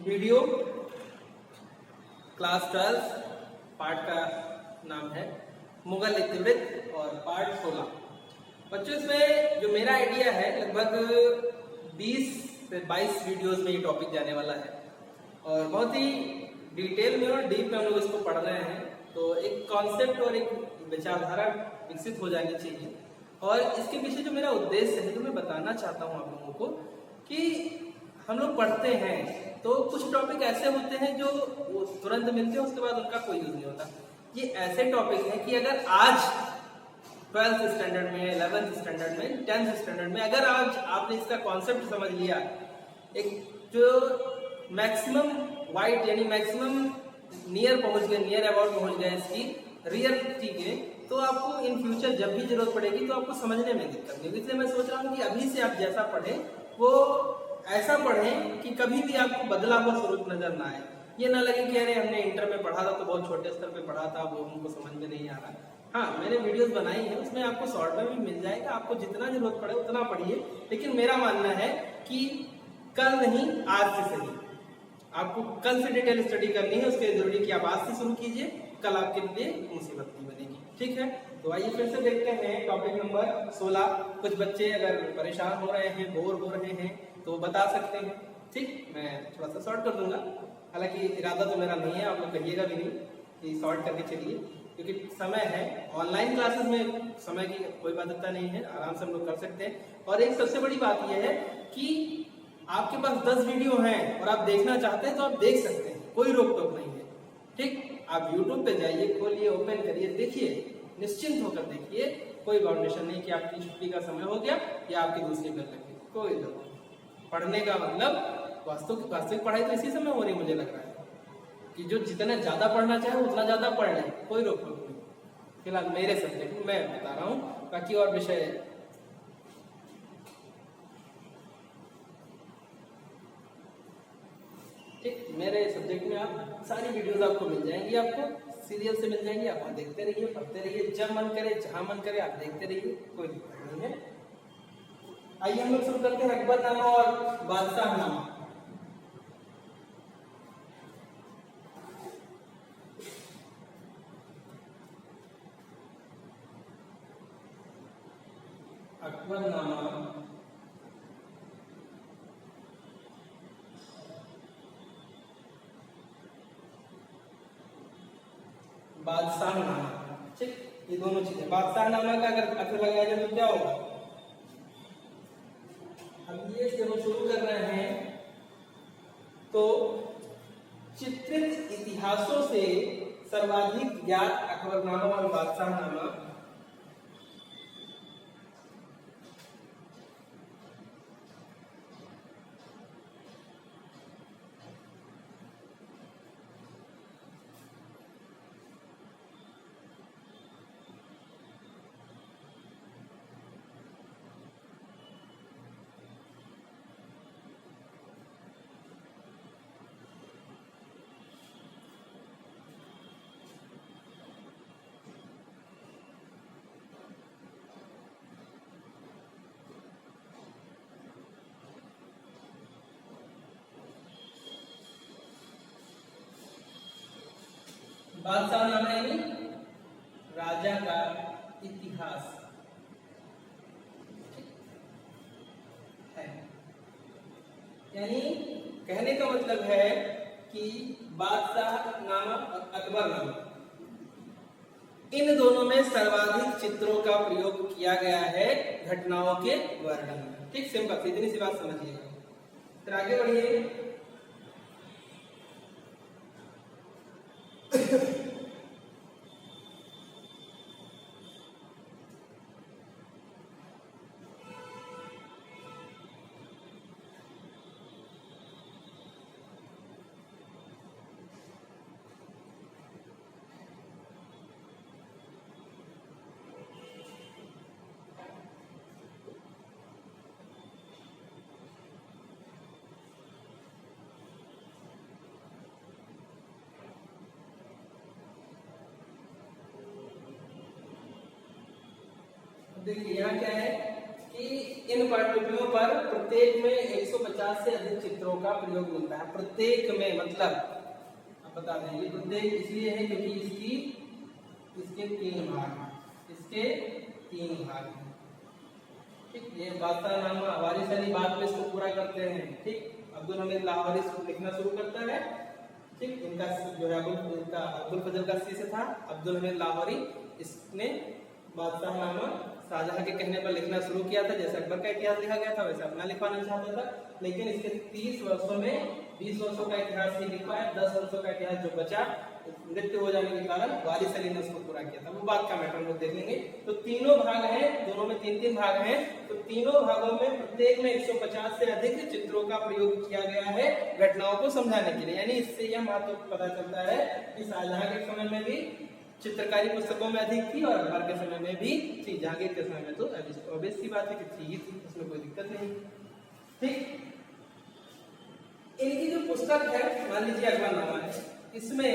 Video class 12 part का नाम है मुगल इतिवृत्त और पार्ट 16। बच्चों इसमें जो मेरा आइडिया है लगभग 20 से 22 वीडियोस में ये टॉपिक जाने वाला है और बहुत ही डिटेल में और डीप में हम लोग इसको पढ़ रहे हैं। तो एक कॉन्सेप्ट और एक विचारधारा विकसित हो जानी चाहिए और इसके पीछे जो मेरा उद्देश्य है जो मैं बताना चाहता हूँ आप लोगों को कि हम लोग पढ़ते हैं तो कुछ टॉपिक ऐसे होते हैं जो वो तुरंत मिलते हैं उसके बाद उनका कोई यूज नहीं होता। ये ऐसे टॉपिक हैं कि अगर आज 12th स्टैंडर्ड में 11th स्टैंडर्ड में 10th स्टैंडर्ड में अगर आज आपने इसका कॉन्सेप्ट समझ लिया, एक जो मैक्सिमम वाइट यानी मैक्सिमम नियर पहुंच गए, नियर अबाउट पहुंच गए इसकी रियलिटी के, तो आपको इन फ्यूचर जब भी जरूरत पड़ेगी तो आपको समझने में दिक्कत नहीं होगी। इसलिए मैं सोच रहा हूँ कि अभी से आप जैसा पढ़ें वो ऐसा पढ़ें कि कभी भी आपको बदला हुआ स्वरूप नजर ना आए। ये ना लगे कि अरे हमने इंटर में पढ़ा था तो बहुत छोटे स्तर पे पढ़ा था, वो हमको समझ में नहीं आ रहा। हाँ, मैंने वीडियोस बनाई है, उसमें आपको शॉर्ट में भी मिल जाएगा, आपको जितना जरूरत पड़े उतना पढ़िए। लेकिन मेरा मानना है कि कल नहीं आज से सही, आपको कल से डिटेल स्टडी करनी है, उसके लिए जरूरी कि आप आज से शुरू कीजिए, कल आपके लिए मुसीबत नहीं बनेगी। ठीक है, तो आइए फिर से देखते हैं टॉपिक नंबर 16। कुछ बच्चे अगर परेशान हो रहे हैं, बोर हो रहे हैं तो बता सकते हैं। ठीक, मैं थोड़ा सा शॉर्ट कर दूंगा, हालांकि इरादा तो मेरा नहीं है, आप लोग कहिएगा भी नहीं कि शॉर्ट करके चलिए, क्योंकि समय है। ऑनलाइन क्लासेस में समय की कोई बाध्यता नहीं है, आराम से हम लोग कर सकते हैं। और एक सबसे बड़ी बात यह है कि आपके पास 10 वीडियो हैं और आप देखना चाहते हैं तो आप देख सकते हैं, कोई रोक टोक नहीं है। ठीक, आप YouTube पे जाइए, खोलिए, ओपन करिए, देखिए, निश्चिंत होकर देखिए, कोई बाउंडेशन नहीं कि आपकी छुट्टी का समय हो गया या आपकी दूसरी बेल लग गई, कोई जरूरत नहीं। पढ़ने का मतलब वास्तविक पढ़ाई तो इसी समय हो रही मुझे लग रहा है कि जो जितना ज्यादा पढ़ना चाहे उतना ज्यादा पढ़ ले, कोई रोक टोक नहीं। फिलहाल मेरे सब्जेक्ट मैं बता रहा हूँ, बाकी और विषय ठीक, मेरे सब्जेक्ट में आप सारी वीडियोस आपको मिल जाएंगी, आपको सीरियल से मिल जाएंगी, आप देखते रहिए, पढ़ते रहिए, जब मन करे जहां मन करे आप देखते रहिए, कोई दिक्कत नहीं है। आइए हम लोग शुरू करते हैं अकबरनामा और बादशाहनामा। अकबरनामा बादशाहनामा। ठीक, ये दोनों चीजें। बादशाहनामा का अगर अर्थ लगाया जाए तो क्या होगा? हम ये जब शुरू कर रहे हैं तो चित्रित इतिहासों से सर्वाधिक ज्ञात अकबरनामा और बादशाहनामा बादशाहनामा यानी राजा का इतिहास है। यानी कहने का मतलब है कि बादशाहनामा और अकबरनामा इन दोनों में सर्वाधिक चित्रों का प्रयोग किया गया है घटनाओं के वर्णन में। ठीक, सिंपल, सीधी सी बात समझिएगा। फिर आगे बढ़िए। देखिए यहाँ क्या है कि इन पाठ्यपुस्तकों पर प्रत्येक में 150 से अधिक चित्रों का प्रयोग मिलता है। प्रत्येक में मतलब आप बता दें, ये प्रत्येक इसलिए है क्योंकि इसके 3 भाग, इसके 3 भाग हैं। ठीक, ये बादशाहनामा वारिस अली बाद में इसको पूरा करते हैं। ठीक, अब्दुल हमीद लाहौरी लिखना शुरू करता है। ठीक, इनका जो है अब्दुल फजल का सी से था, अब्दुल हमीद लाहौरी इसने बादशाहनामा शाहजहां के कहने पर लिखना शुरू किया था। जैसे अकबर का इतिहास लिखा गया था वैसे अपना लिखवाना चाहता था, लेकिन इसके 30 वर्षों में 20 वर्षों का इतिहास ही लिख पाया। 10 वर्षों का इतिहास जो बचा मृत्यु हो जाने के कारण वारिस अली ने उसको पूरा किया था। वो बात का मैटर हम लोग देख लेंगे। तो तीनों भाग हैं, दोनों में 3-3 भाग हैं। तो तीनों भागों में प्रत्येक में 150 से अधिक चित्रों का प्रयोग किया गया है घटनाओं को समझाने के लिए। यानी इससे यह महत्व पता चलता है कि शाहजहां के समय में भी चित्रकारी पुस्तकों में अधिक थी और अकबर के समय में भी थी। जहांगीर के समय में तो ऑब्वियस सी बात है कि थी ही थी, उसमें कोई दिक्कत नहीं। ठीक, इनकी जो पुस्तक है मान लीजिए अकबरनामा है, इसमें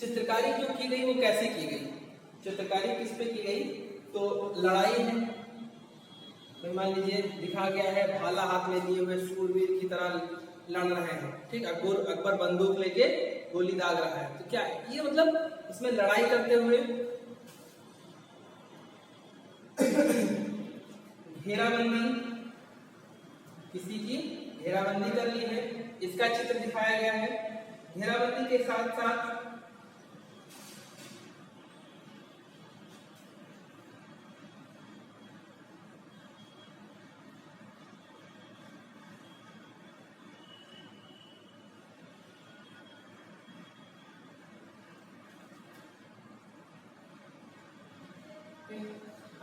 चित्रकारी जो की गई वो कैसे की गई? चित्रकारी किस पे की गई? तो लड़ाई है, तो मान लीजिए दिखा गया है भाला हाथ में लिए हुए शूरवीर की तरह लड़ रहे हैं। ठीक, अकबर बंदूक लेके गोली दाग रहा है। तो क्या है ये? मतलब इसमें लड़ाई करते हुए घेराबंदी, किसी की घेराबंदी कर ली है, इसका चित्र दिखाया गया है। घेराबंदी के साथ साथ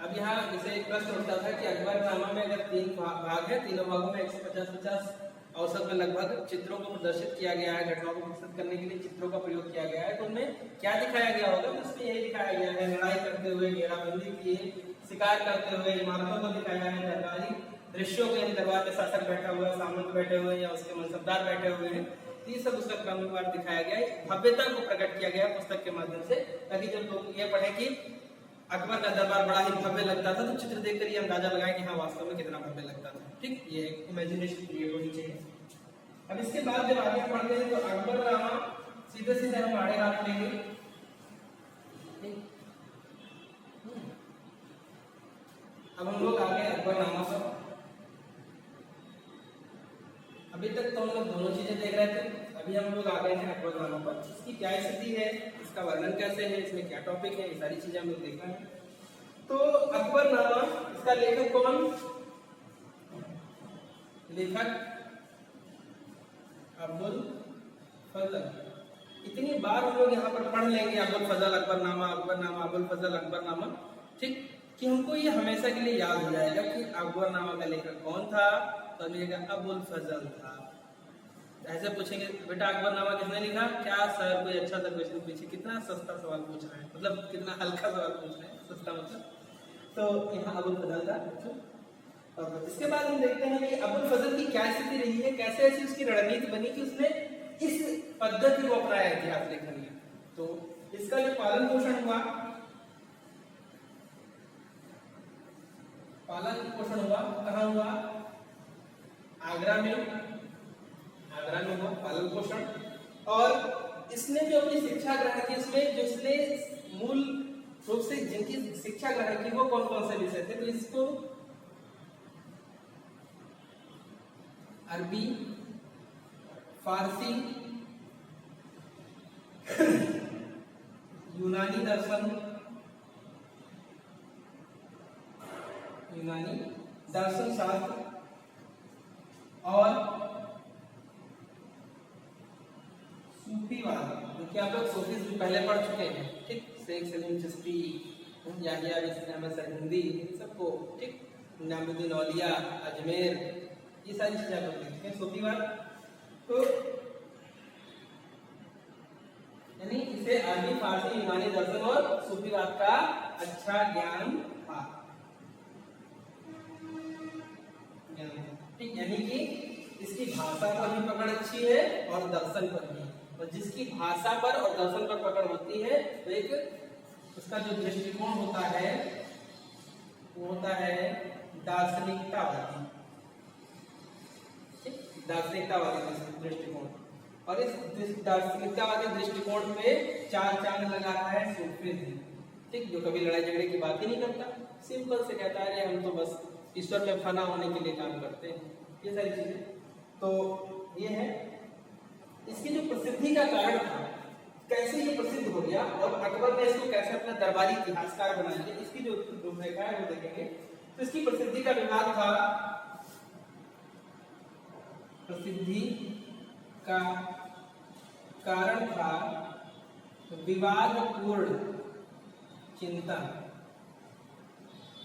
अब यहाँ जैसे एक प्रश्न उठता था कि अकबरनामा में अगर 3 भाग है, तीनों भागों में 150-50 औसत में लगभग चित्रों को प्रदर्शित किया गया है, घटनाओं को प्रस्तुत करने के लिए चित्रों का प्रयोग किया गया है, तो उनमें क्या दिखाया गया होगा? तो उसमें यही दिखाया गया है, लड़ाई करते हुए, घेराबंदी किए, शिकार करते हुए, इमारतों को दिखाया है, दरबारी दृश्यों के, दरबार में शासक बैठा हुआ है, सामंत बैठे हुए हैं या उसके मनसबदार बैठे हुए हैं, ये सब उसका क्रमवार दिखाया गया है। भव्यता को प्रकट किया गया पुस्तक के माध्यम से, ताकि जब लोग ये पढ़े कि अकबर का दरबार बड़ा ही भव्य लगता था, तो चित्र देखकर ये अंदाजा लगाएं कि हाँ वास्तव में कितना भव्य लगता था। ठीक, ये इमेजिनेशन क्रिएट होनी चाहिए। अब इसके बाद जब आगे पढ़ते हैं तो अकबरनामा सीधे सीधे हम आड़े हाथ लेंगे। अब हम लोग आगे अकबरनामा पर, अभी तक तो हम लोग दोनों चीजें देख रहे थे, अभी हम लोग आ गए हैं अकबरनामा पर। इसकी क्या स्थिति है, इसका वर्णन कैसे है, इसमें क्या टॉपिक है, ये सारी चीजें हम लोग देखना है। तो अकबरनामा, इसका लेखक कौन? लेखक अब्दुल फजल। इतनी बार हम लोग यहाँ पर पढ़ लेंगे अब्दुल फजल अकबरनामा, अकबरनामा अब्दुल फजल अकबरनामा, ठीक, कि हमको ये हमेशा के लिए याद हो जाएगा कि अकबरनामा का लेखक कौन था। तो अबुल फजल था। ऐसे पूछेंगे बेटा अकबरनामा किसने लिखा? क्या सर कोई अच्छा सा क्वेश्चन पूछिए, कितना सस्ता सवाल पूछ रहे हैं, मतलब कितना हल्का सवाल पूछ रहे हैं, सस्ता मतलब। तो यहाँ अबुल फजल था। और इसके बाद हम देखते हैं कि अबुल फजल की क्या स्थिति रही है, कैसे ऐसी उसकी रणनीति बनी कि उसने इस पद्धति को अपनाया इतिहास लेखन में। तो इसका जो पालन पोषण हुआ, कहाँ हुआ? आगरा में हुआ पालन पोषण। और इसने जो अपनी शिक्षा ग्रहण की, उसमें जो इसने मूल रूप से जिनकी शिक्षा ग्रहण की वो कौन कौन से विषय थे? तो इसको अरबी, फारसी, यूनानी दर्शन शास्त्र और सूफीवाद, क्योंकि आप लोग सूफी पहले पढ़ चुके हैं। ठीक, शेख सलीम चिश्ती, याहिया अहमद सरहिंदी, सबको ठीक, निजामुद्दीन औलिया अजमेर, ये सारी चीजें आप लोग देखते हैं। सूफीवाद तो यानी इसे अरबी, फारसी, यूनानी दर्शन और सूफीवाद का अच्छा ज्ञान था। ठीक, यानी कि इसकी भाषा पर भी पकड़ अच्छी है और दर्शन पर भी। और जिसकी भाषा पर और दर्शन पर पकड़ होती है तो एक उसका जो दृष्टिकोण होता है होता है दार्शनिकतावादी, दार्शनिकतावादी दृष्टिकोण। और इस दार्शनिकतावादी दृष्टिकोण पे 4 चांद लगा रहा है सूफीज्म, ठीक, जो कभी लड़ाई झगड़े की बात ही नहीं करता, सिंपल से कहता है हम तो बस ईश्वर में फना होने के लिए काम करते हैं, ये सारी चीजें। तो ये है इसकी जो प्रसिद्धि का कारण था, कैसे ये प्रसिद्ध हो गया और अकबर ने इसको कैसे अपना दरबारी इतिहासकार बना लिया, इसकी जो रूपरेखा है वो देखेंगे। तो इसकी प्रसिद्धि का विवाद था, प्रसिद्धि का कारण था विवादपूर्ण चिंतन।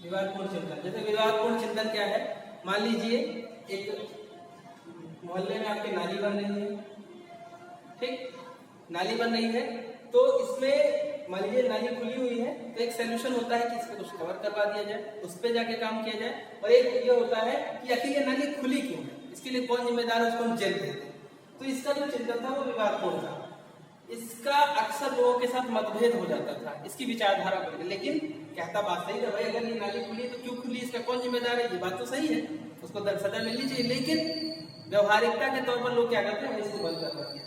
विवादपूर्ण चिंतन, जैसे विवादपूर्ण चिंतन क्या है, मान लीजिए एक मोहल्ले में आपके नाली बन रही है, ठीक, नाली बन रही है, तो इसमें मान लीजिए नाली खुली हुई है, तो एक सोल्यूशन होता है कि इसको कुछ कवर करवा दिया जाए, उस पर जाके काम किया जाए। और एक ये होता है कि आखिर ये नाली खुली क्यों है, इसके लिए कौन जिम्मेदार है, उसको हम जेल देते हैं। तो इसका जो चिंतन था वो विवादपूर्ण था, इसका अक्सर लोगों के साथ मतभेद हो जाता था इसकी विचारधारा पर, लेकिन कहता बात सही था, भाई अगर ये नाली खुली है तो क्यों खुली, इसका कौन जिम्मेदार है, ये बात तो सही है, उसको सजा मिलनी चाहिए। लेकिन व्यवहारिकता के तौर पर लोग क्या करते हैं, इसको बंद करवा दिया।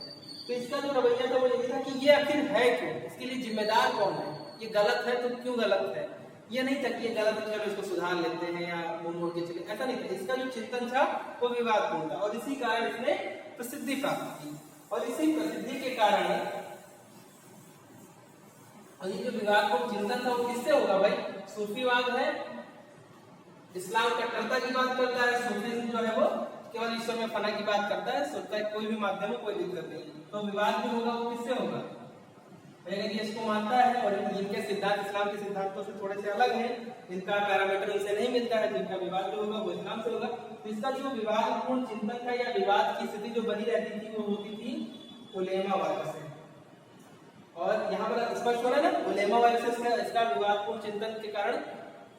तो इसका जो रवैया था वो यही था कि ये आखिर है क्यों, इसके लिए जिम्मेदार कौन है, ये गलत है तो क्यों गलत है, ये नहीं था कि ये गलत है चलो इसको सुधार लेते हैं या मुंह मोड़ के चले, ऐसा नहीं था। इसका जो चिंतन था वो विवादपूर्ण था और इसी कारण इसने प्रसिद्धि प्राप्त की। और इसी प्रसिद्धि के कारण, और ये जो विवादपूर्ण चिंतन था वो किससे होगा भाई, सूफीवाद है, इस्लाम कट्टरता की बात करता है, सूफीज्म जो है वो केवल ईश्वर में फना की बात करता है, सोचता है कोई भी माध्यम में कोई दिक्कत नहीं। तो विवाद भी होगा वो किससे होगा, अगर ये इसको मानता है और इनके सिद्धांत इस्लाम के सिद्धांतों से थोड़े से अलग हैं, इनका पैरामीटर इनसे नहीं मिलता है, जिनका विवाद जो होगा वो इस्लाम से होगा। तो इसका जो विवादपूर्ण चिंतन था या विवाद की स्थिति जो बनी रहती थी वो होती थी उलेमा वर्ग से। और यहाँ पर स्पष्ट हो रहा है ना, उलेमा वर्ग से इसका विवादपूर्ण चिंतन के कारण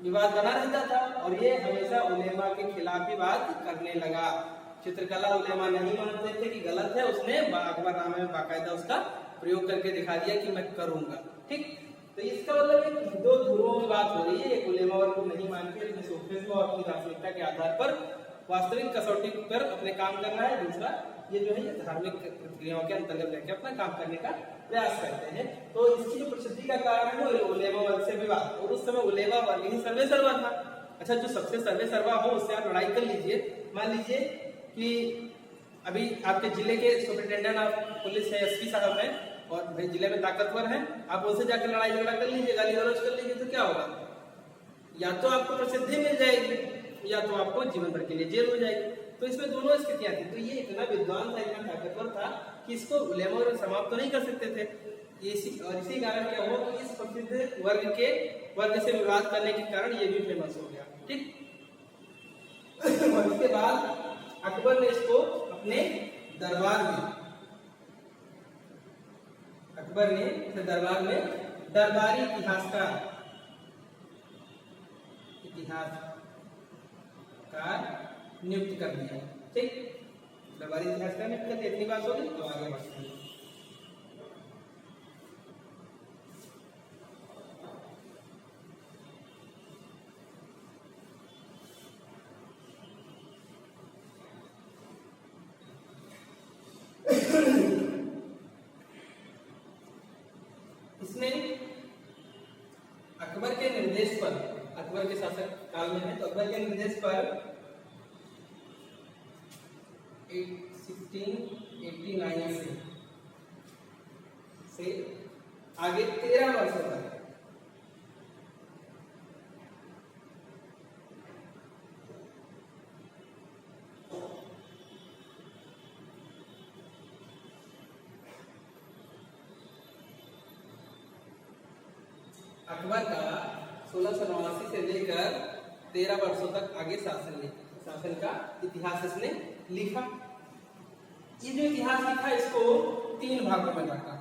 विवाद बना रहता था और ये हमेशा उलेमा के खिलाफ ही बात करने लगा। चित्रकला उलेमा नहीं मानते थे कि गलत है, उसने अकबरनामे में बाकायदा उसका प्रयोग करके दिखा दिया कि मैं करूंगा, ठीक। तो इसका मतलब एक दो ध्रुवों की बात हो रही है, एक उलेमा वर्ग को नहीं मान के अपने सूफीज्म और अपनी दार्शनिकता के आधार पर वास्तविक कसौटी पर अपने काम कर रहा है, दूसरा ये जो है ये धार्मिक प्रक्रियाओं के अंतर्गत रहकर अपना काम करने का प्रयास करते हैं। तो इसकी जो प्रसिद्धि का कारण है वो उलेमा वर्ग से विवाद, और उस समय उलेमा वर्ग ही सर्वे सर्वा था। अच्छा, जो सबसे सर्वे सर्वा हो उससे आप लड़ाई कर लीजिए। मान लीजिए कि अभी आपके जिले के सुपरिटेंडेंट ऑफ पुलिस है, एसपी साहब हैं और भाई जिले में ताकतवर हैं, आप उनसे जाकर लड़ाई झगड़ा कर लीजिए, गाली गलौज कर लीजिए, तो क्या होगा, या तो आपको प्रसिद्धि मिल जाएगी या तो आपको जीवन भर के लिए जेल हो जाएगी। तो इसमें दोनों स्थितियां थी। तो ये इतना विद्वान था, इतना ताकतवर था कि इसको उलेमा वर्ग समाप्त तो नहीं कर सकते थे। और इसी कारण क्या हुआ कि इस प्रसिद्ध वर्ग से विवाद करने के कारण ये भी फेमस हो गया, ठीक। और इसके बाद अकबर ने इसको अपने दरबार में दरबारी इतिहासकार नियुक्त कर दिया, ठीक। दरबारी इतिहासकार नियुक्त कर दिया, इतनी बात होगी तो आगे बढ़ते हैं। इसने अकबर के निर्देश पर, अकबर के शासक काल में है तो अकबर के निर्देश पर 1689 से आगे 13 वर्षों तक अकबर का 1689 से लेकर 13 वर्षों तक आगे शासन का इतिहास इसने लिखा। ये जो इतिहास लिखा इसको 3 भागों में बांटा।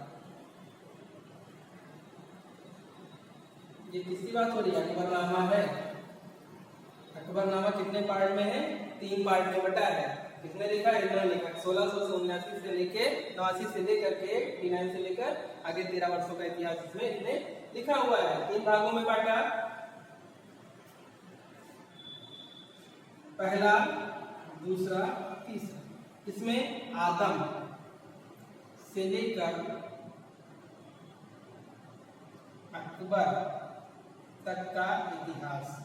ये किसकी बात हो रही है, अकबरनामा है। अकबरनामा कितने पार्ट में है, 3 पार्ट में बटा है। किसने लिखा, इन्होंने लिखा। 1679 से लेके 89 से लेकर के 89 से लेकर आगे 13 वर्षों का इतिहास इसमें इसने लिखा हुआ है। 3 भागों में बांटा। पहला, दूसरा, तीसरा। इसमें आदम से लेकर अकबर तक का इतिहास।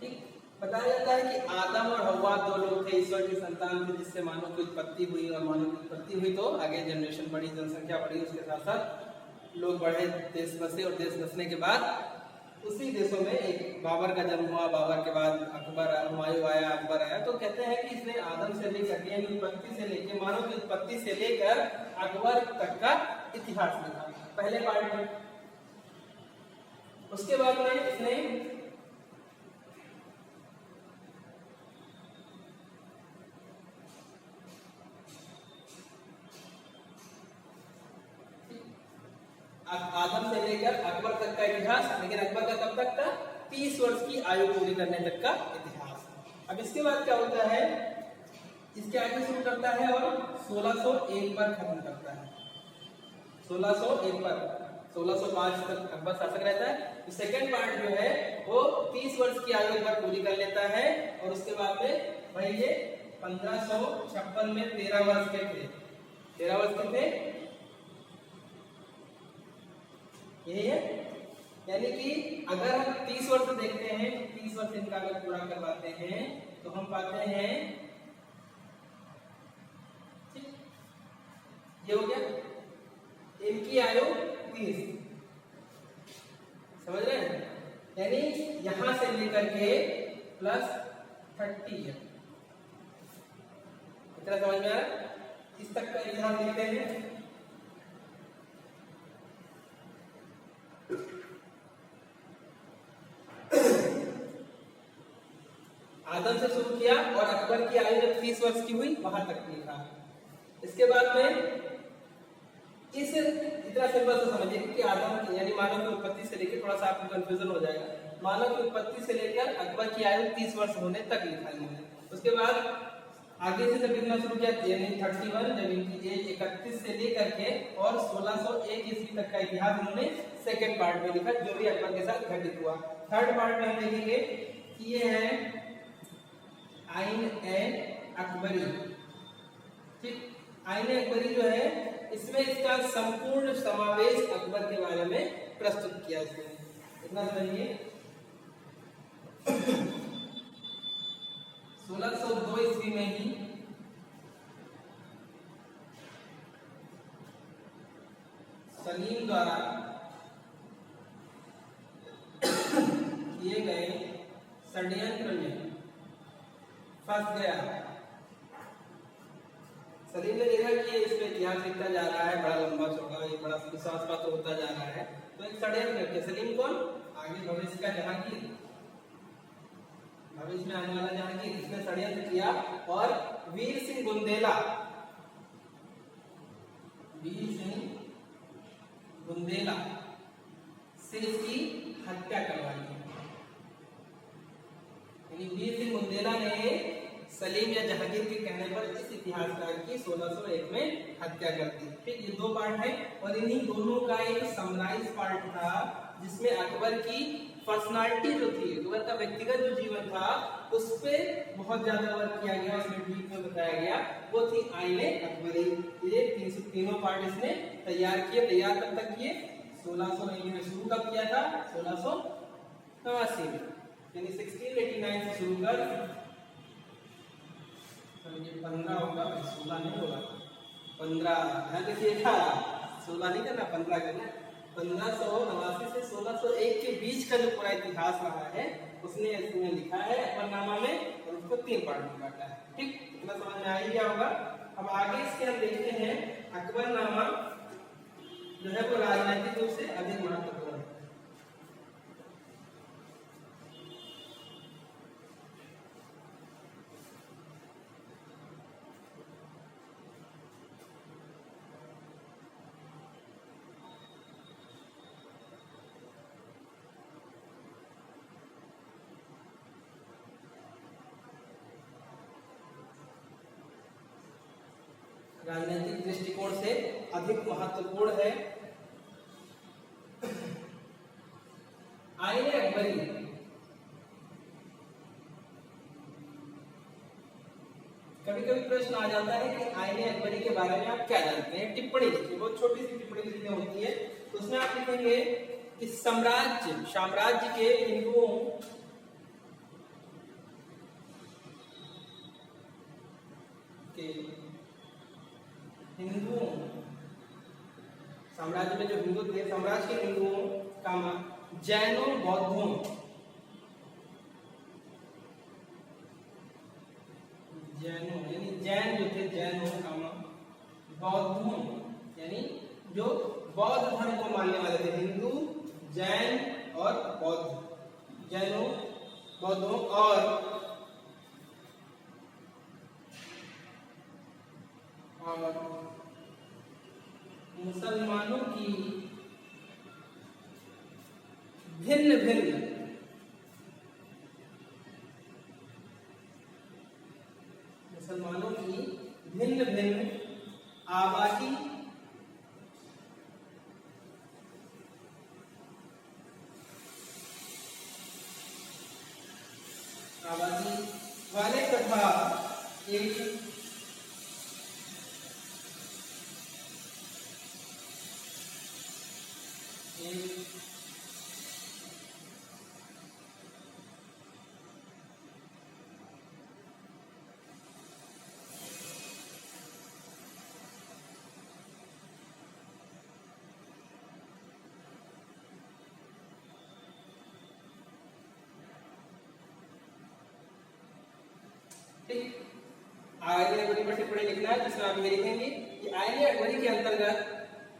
ठीक, बताया जाता है कि आदम और हव्वा दो लोग थे, ईश्वर की संतान थे, जिससे मानव की उत्पत्ति हुई, और मानव की उत्पत्ति हुई तो आगे जनरेशन बढ़ी, जनसंख्या बढ़ी, उसके साथ साथ लोग बढ़े, देश बसे, और देश बसने के बाद उसी देशों में एक बाबर का जन्म हुआ। बाबर के बाद अकबर, हुमायूं आया, अकबर आया। तो कहते हैं कि इसने आदम से लेकर, यानी उत्पत्ति से लेकर, मानव की उत्पत्ति से लेकर अकबर तक का इतिहास लिखा पहले पार्ट में। उसके बाद में इसने आदम से लेकर अकबर तक का इतिहास, लेकिन अकबर का कब तक था? 30 वर्ष की आयु पूरी करने तक का इतिहास। अब इसके बाद क्या होता है, इसके आगे शुरू करता है और 1601 पर खत्म करता है। 1601 पर, 1605 तक अकबर शासक रहता है। सेकेंड पार्ट जो है वो 30 वर्ष की आयु पर पूरी कर लेता है, और उसके बाद में भाई ये 1556 में 13 वर्ष के थे। 13 वर्ष के थे, यही है। यानी कि अगर हम 30 वर्ष देखते हैं, 30 वर्ष इनका अगर पूरा करवाते हैं तो हम पाते हैं, ठीक, ये हो गया इनकी आयु 30, समझ रहे हैं? यानी यहां से लेकर के प्लस 30 है, इतना समझ में आ रहा है? इस तक का इतिहास लिखते हैं। आदम से शुरू किया और अकबर की आयु जब 30 वर्ष की हुई वहां तक लिखा। इसके बाद में इस इतना सिंपल से समझिए कि आदम यानी मानव की उत्पत्ति से लेकर, थोड़ा सा आपको कंफ्यूजन हो जाएगा, मानव की उत्पत्ति से लेकर अकबर की आयु 30 वर्ष होने तक लिखा इन्होंने। उसके बाद आगे से जब लिखना शुरू किया, यानी 31, जब इनकी एज 31 से लेकर के और 1601 ईस्वी तक का इतिहास इन्होंने सेकेंड पार्ट में लिखा, जो भी अकबर के साथ घटित हुआ। थर्ड पार्ट में हम देखेंगे कि ये है आइन ए अकबरी। ठीक, आइन ए अकबरी जो है, इसमें इसका संपूर्ण समावेश अकबर के बारे में प्रस्तुत किया इसने। इतना समझिए। 1602 ईस्वी में ही सलीम द्वारा किए गए षड्यंत्र में फंस गया। सलीम ने देखा कि इसमें इतिहास लिखता जा रहा है, बड़ा लंबा चौड़ा, ये बड़ा विश्वास तो होता जा रहा है, तो एक षड्यंत्र करके, सलीम कौन? आगे भविष्य का जहांगीर, भविष्य में आने वाला जहांगीर, इसने षड्यंत्र किया और वीर सिंह बुंदेला, वीर सिंह बुंदेला से इसकी हत्या करवाई। यानी वीर सिंह बुंदेला ने सलीम या जहांगीर के कहने पर इस इतिहासकार की 1601 में हत्या कर दी। ठीक, ये दो पार्ट है, और इन्हीं दोनों का एक समराइज पार्ट था जिसमें अकबर की पर्सनालिटी जो थी, अकबर का व्यक्तिगत जो जीवन था, उस पे बहुत ज्यादा वर्क किया गया, उसमें डीप में बताया गया, वो थी आईने अकबरी। ये तीनों पार्ट इसने तैयार किए। तैयार कब तक किए? 1601 में शुरू कब किया था? 1689 में, यानी 1689 से शुरू कर 15 होगा, 16 नहीं होगा, 15 ध्यान रखिएगा, 16 नहीं करना, 15 करना। 1589 से 1601 के बीच का जो पूरा इतिहास रहा है उसने इसमें लिखा है अकबरनामा में, और उसको 3 पार्ट में बांटा है। ठीक, इतना समझ में आ ही गया होगा। अब आगे इसके हम देखते हैं अकबरनामा जो है वो राजनीतिक रूप से अधिक महत्वपूर्ण है। राजनीतिक दृष्टिकोण से अधिक महत्वपूर्ण है। आईने अकबरी कभी कभी प्रश्न आ जाता है कि आईने अकबरी के बारे में आप क्या जानते हैं, टिप्पणी लिखिए, बहुत छोटी सी टिप्पणी लिखनी होती है। तो उसमें आप लिखेंगे कि साम्राज्य के हिंदुओं साम्राज्य में जो हिंदू थे, साम्राज्य के हिंदुओं कामा जैनों बौद्धों यानी जैन जो थे, जैनों कामा बौद्धों यानी जो बौद्ध धर्म को मानने वाले थे, हिंदू जैन और बौद्ध, जैनों बौद्धों और मुसलमानों की भिन्न भिन्न आबादी वाले तथा एक आयने अकबरी पर टिप्पणी लिखना है, जिसमें आप ये लिखेंगे कि आयने अकबरी के अंतर्गत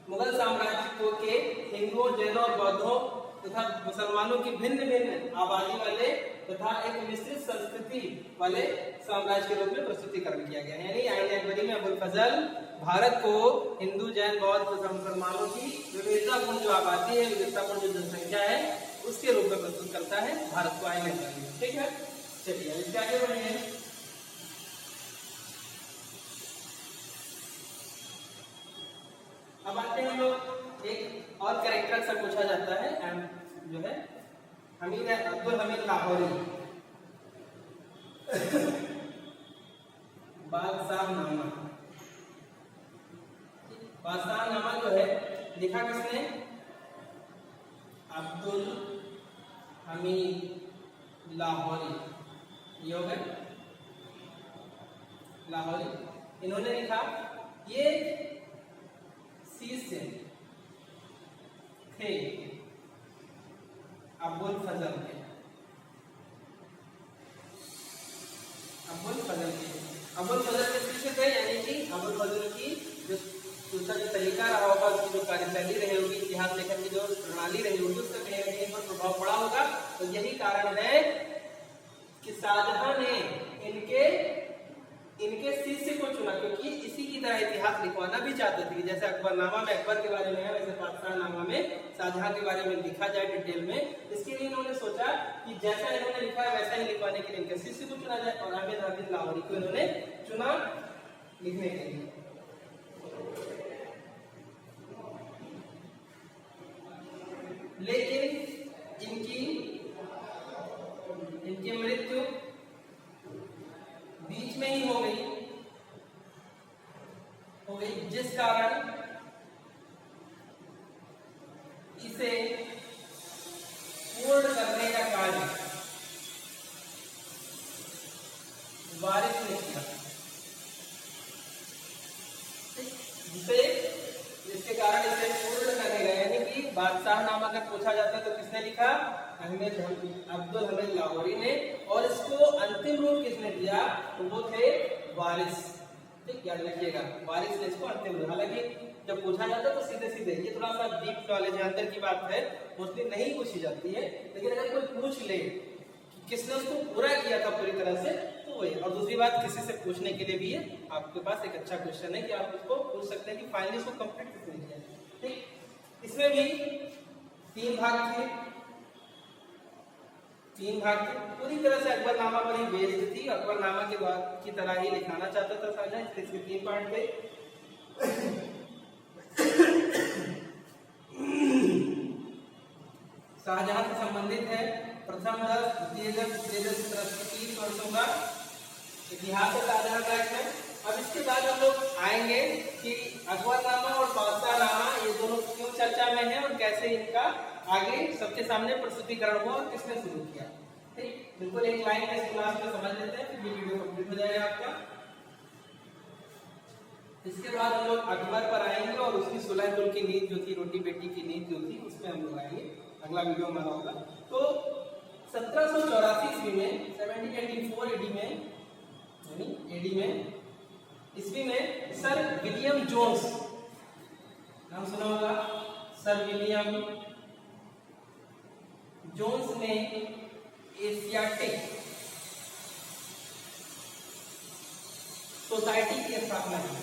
मुगल साम्राज्य के हिंदुओं, जैनों और बौद्धों तथा मुसलमानों की भिन्न भिन्न आबादी वाले तथा एक मिश्रित संस्कृति वाले साम्राज्य के रूप में प्रस्तुतिकरण किया गया है। यानी आयने अकबरी में अबुल फजल भारत को हिंदू, जैन, बौद्ध तथा मुसलमानों की विविधतापूर्ण जो आबादी है, विविधतापूर्ण जो जनसंख्या है, उसके रूप में प्रस्तुत करता है भारत को आयने अकबरी। ठीक है, चलिए इसके आगे बढ़िए। अब आते हैं हम लोग एक और कैरेक्टर से पूछा जाता है, जो है अब्दुल हमीद लाहौरी बादशाहनामा। बादशाहनामा जो है लिखा किसने? अब्दुल हमीद लाहौरी, ये हो गए लाहौरी। इन्होंने लिखा, ये शिष्य थे अबुल फजल के। अबुल फजल के शिष्य थे, यानी कि अबुल फजल की जो तरीका रहा होगा, उसकी जो कार्यशैली रही होगी, इतिहास लेखन की जो प्रणाली रही होगी, उसका कहीं ना कहीं पर प्रभाव पड़ा होगा। तो यही कारण है कि शाहजहां ने इनके शिष्य को चुना, क्योंकि इसी की तरह इतिहास लिखवाना भी चाहते थे। जैसे अकबरनामा में अकबर के बारे में है, वैसे बादशाहनामा में शाहजहां के बारे में लिखा जाए डिटेल में। इसके लिए इन्होंने सोचा कि जैसा इन्होंने लिखा है वैसा ही लिखवाने के लिए इनके शिष्य को चुना जाए, और अहमद हमीद लाहौरी को इन्होंने चुना लिखने के लिए। लेकिन इनकी मृत्यु बीच में ही हो गई, जिस कारण इसे पूर्ण करने का कार्य वारिस ने किया। जिसके कारण इसे पूर्ण करने गए, यानी कि बादशाहनामा अगर पूछा जाता है तो किसने लिखा? अब्दुल हमीद लाहौरी ने। और इसको अंतिम रूप किसने दिया? तो वो थे वारिस। ठीक, याद रखिएगा, वारिस ने इसको अंतिम रूप। हालांकि जब पूछा जाता है तो सीधे सीधे, ये थोड़ा सा डीप नॉलेज है, अंदर की बात है, मोस्टली नहीं पूछी जाती है। लेकिन अगर कोई पूछ ले कि किसने उसको पूरा किया था पूरी तरह से, तो वही। और दूसरी बात, किसी से पूछने के लिए भी है आपके पास एक अच्छा क्वेश्चन है कि आप उसको पूछ सकते हैं कि फाइनली इसको कंप्लीट किसने किया। ठीक, इसमें भी तीन भाग थे, पूरी तरह से अकबरनामा पर ही बेस्ड थी। अकबरनामा की तरह ही लिखाना चाहता था शाहजहां, इसलिए इसके तीन पार्ट थे। शाहजहां से संबंधित है प्रथम 10, द्वितीय 10, तृतीय 10, 30 वर्षों का इतिहास है शाहजहां ट्रैक में। अब इसके बाद हम लोग आएंगे कि अकबरनामा और बादशाहनामा ये दोनों क्यों चर्चा में है और कैसे इनका आगे सबके सामने प्रस्तुतिकरण हुआ और किसने शुरू किया। ठीक, बिल्कुल एक लाइन में इस क्लास में समझ लेते हैं, फिर ये वीडियो कंप्लीट हो जाएगा आपका। इसके बाद हम लोग अकबर पर आएंगे और उसकी सुलह कुल की नींद जो थी, रोटी बेटी की नींद जो थी, उस पर हम लोग आएंगे, अगला वीडियो हमारा होगा। तो 1784 ईस्वी में 1784 एडी में ईस्वी में सर विलियम जोन्स, नाम सुना होगा, सर विलियम जोन्स ने एशियाटिक सोसाइटी की स्थापना की।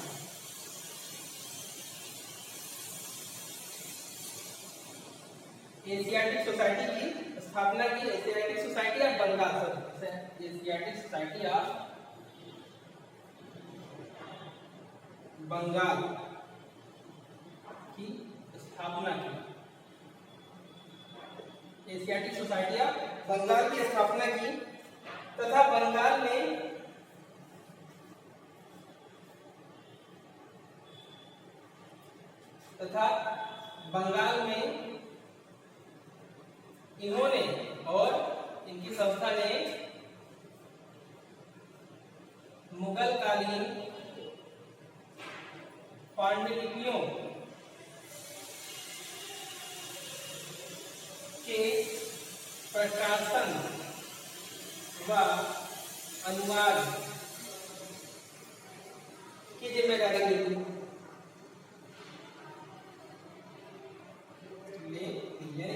एशियाटिक सोसाइटी की स्थापना की। Asiatic Society of Bengal, Asiatic Society of Bengal की स्थापना की। एशियाटिक सोसाइटी ऑफ बंगाल की स्थापना की तथा बंगाल में इन्होंने और इनकी संस्था ने मुगल कालीन पांडुलिपियों के प्रकाशन व अनुवाद की जिम्मेदारी ली।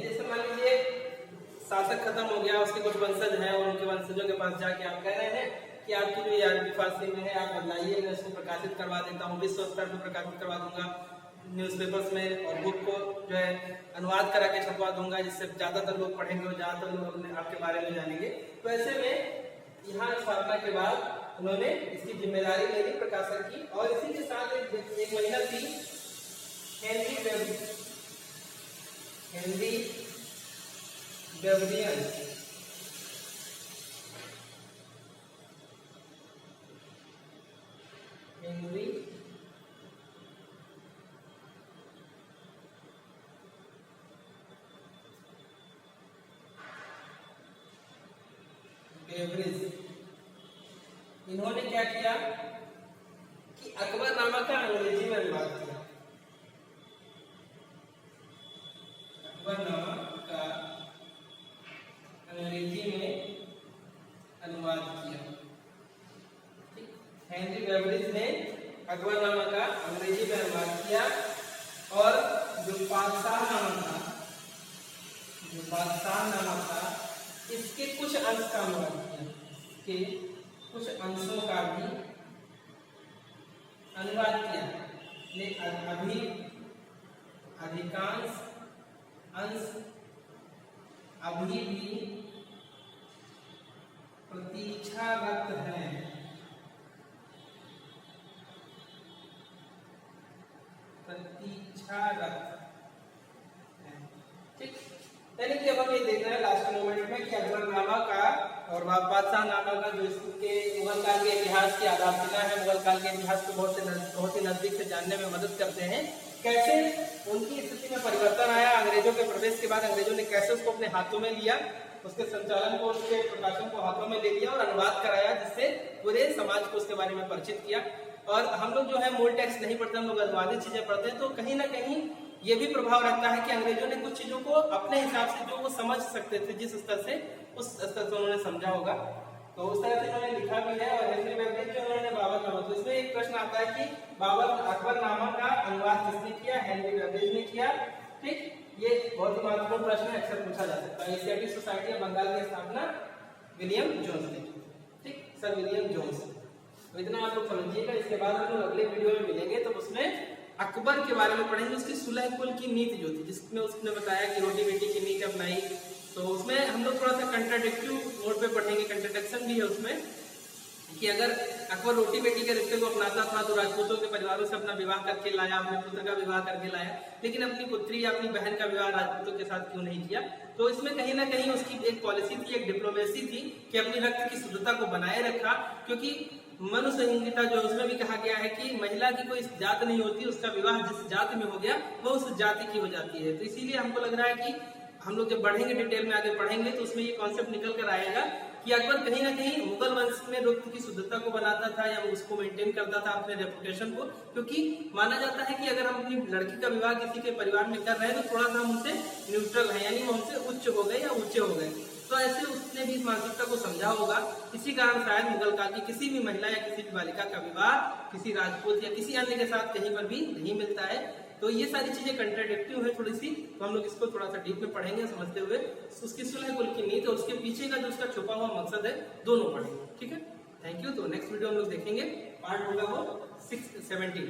जैसे मान लीजिए शासक खत्म हो गया, उसके कुछ वंशज हैं और उनके वंशजों के पास जाके आप कह रहे हैं कि आपकी जो यार फारसी में है आप बदलाइए, मैं इसको प्रकाशित करवा देता हूँ, विश्व स्तर पर प्रकाशित करवा दूंगा न्यूज़पेपर्स में, और बुक को जो है अनुवाद करा के छपवा दूंगा, जिससे ज्यादातर लोग पढ़ेंगे और ज्यादातर लोग आपके बारे में जानेंगे। तो ऐसे में यहाँ स्थापना के बाद उन्होंने इसकी जिम्मेदारी ले ली, प्रकाशन की। और इसी के साथ एक महिला थी, हेनरी बेवरियन, इन्होंने क्या किया कि अकबरनामा का अंग्रेजी में अनुवाद किया। अकबरनामा का अंग्रेजी में अनुवाद किया। हेनरी बेवरिज ने अकबरनामा का अंग्रेजी में अनुवाद किया और जो बादशाहनामा था इसके कुछ अंश का अनुवाद किया, इसके कुछ अंशों का भी अनुवाद किया। अभी अधिकांश अंश अभी भी प्रतीक्षारत हैं। ठीक, यानी कि अब हम ये देख रहे हैं लास्ट मोमेंट में कि अकबरनामा का और बादशाहनामा का जो इसके मुगल काल के इतिहास की आधारशिला है, मुगल काल के इतिहास को बहुत ही नजदीक से जानने में मदद करते हैं। कैसे उनकी स्थिति में परिवर्तन आया, अंग्रेजों के प्रवेश के बाद अंग्रेजों ने कैसे उसको अपने हाथों में लिया, उसके संचालन को, उसके प्रकाशन को हाथों में ले लिया और अनुवाद कराया, जिससे पूरे समाज को उसके बारे में परिचित किया। और हम लोग जो है मूल टेक्स्ट नहीं पढ़ते, हम लोग अनुवादित चीजें पढ़ते हैं, तो कहीं ना कहीं ये भी प्रभाव रहता है कि अंग्रेजों ने कुछ चीजों को अपने हिसाब से जो वो समझ सकते थे, जिस स्तर से, उस स्तर से उन्होंने समझा होगा, तो उस तरह से उन्होंने लिखा भी है। और हेनरी बेवरिज जो उन्होंने बाबरनामा, तो इसमें एक प्रश्न आता है कि अकबरनामा का अनुवाद किसने किया? हेनरी बेवरिज ने किया। ठीक, ये बहुत ही महत्वपूर्ण प्रश्न है, अक्सर पूछा जा सकता है। एशियाटिक सोसाइटी ऑफ बंगाल की स्थापना विलियम जोन्स ने की। ठीक, सर विलियम जोन्स। तो इतना आप लोग समझिएगा। इसके बाद हम लोग अगले वीडियो में मिलेंगे, तो उसमें अकबर के बारे में पढ़ेंगे, उसकी सुलह कुल की नीति जो थी, जिसमें उसने बताया कि रोटी बेटी की नीति अपनाई। तो उसमें हम लोग थोड़ा सा कंट्राडिक्टिव मोड पे पढ़ेंगे, कंट्राडिक्शन भी है उसमें, कि अगर अकबर रोटी बेटी के रिश्ते को अपनाता था तो राजपूतों के परिवारों से अपना विवाह करके लाया, अपने पुत्र का विवाह करके लाया, लेकिन अपनी पुत्री या अपनी बहन का विवाह राजपूतों के साथ क्यों नहीं किया? तो इसमें कहीं ना कहीं उसकी एक पॉलिसी थी, एक डिप्लोमेसी थी कि अपनी रक्त की शुद्धता को बनाए रखा, क्योंकि मनु संहिता जो उसमें भी कहा गया है कि महिला की कोई जात नहीं होती, उसका विवाह जिस जाति में हो गया वो उस जाति की हो जाती है। तो इसीलिए हमको लग रहा है कि हम लोग जब बढ़ेंगे, डिटेल में आगे पढ़ेंगे, तो उसमें ये कॉन्सेप्ट निकल कर आएगा कि अकबर कहीं ना कहीं मुगल वंश में रक्त की शुद्धता को बनाता था या उसको मेंटेन करता था, अपने रेपुटेशन को, क्योंकि माना जाता है कि अगर हम अपनी लड़की का विवाह किसी के परिवार में कर रहे हैं तो थोड़ा सा हम उनसे न्यूट्रल है, यानी वो हमसे उच्च हो गए या ऊंचे हो गए। तो ऐसे उसने भी इस मानसिकता को समझा होगा। इसी कारण शायद मुगल काल की किसी भी महिला या किसी भी बालिका का विवाह किसी राजपूत या किसी अन्य के साथ कहीं पर भी नहीं मिलता है। तो ये सारी चीजें कंट्राडिक्टिव है थोड़ी सी, तो हम लोग इसको थोड़ा सा डीप में पढ़ेंगे समझते हुए, उसकी सुलह कुल की नीति और उसके पीछे का जो उसका छुपा हुआ मकसद है, दोनों पढ़ेंगे। ठीक है, थैंक यू। तो नेक्स्ट वीडियो हम लोग देखेंगे, पार्ट होगा वो 617।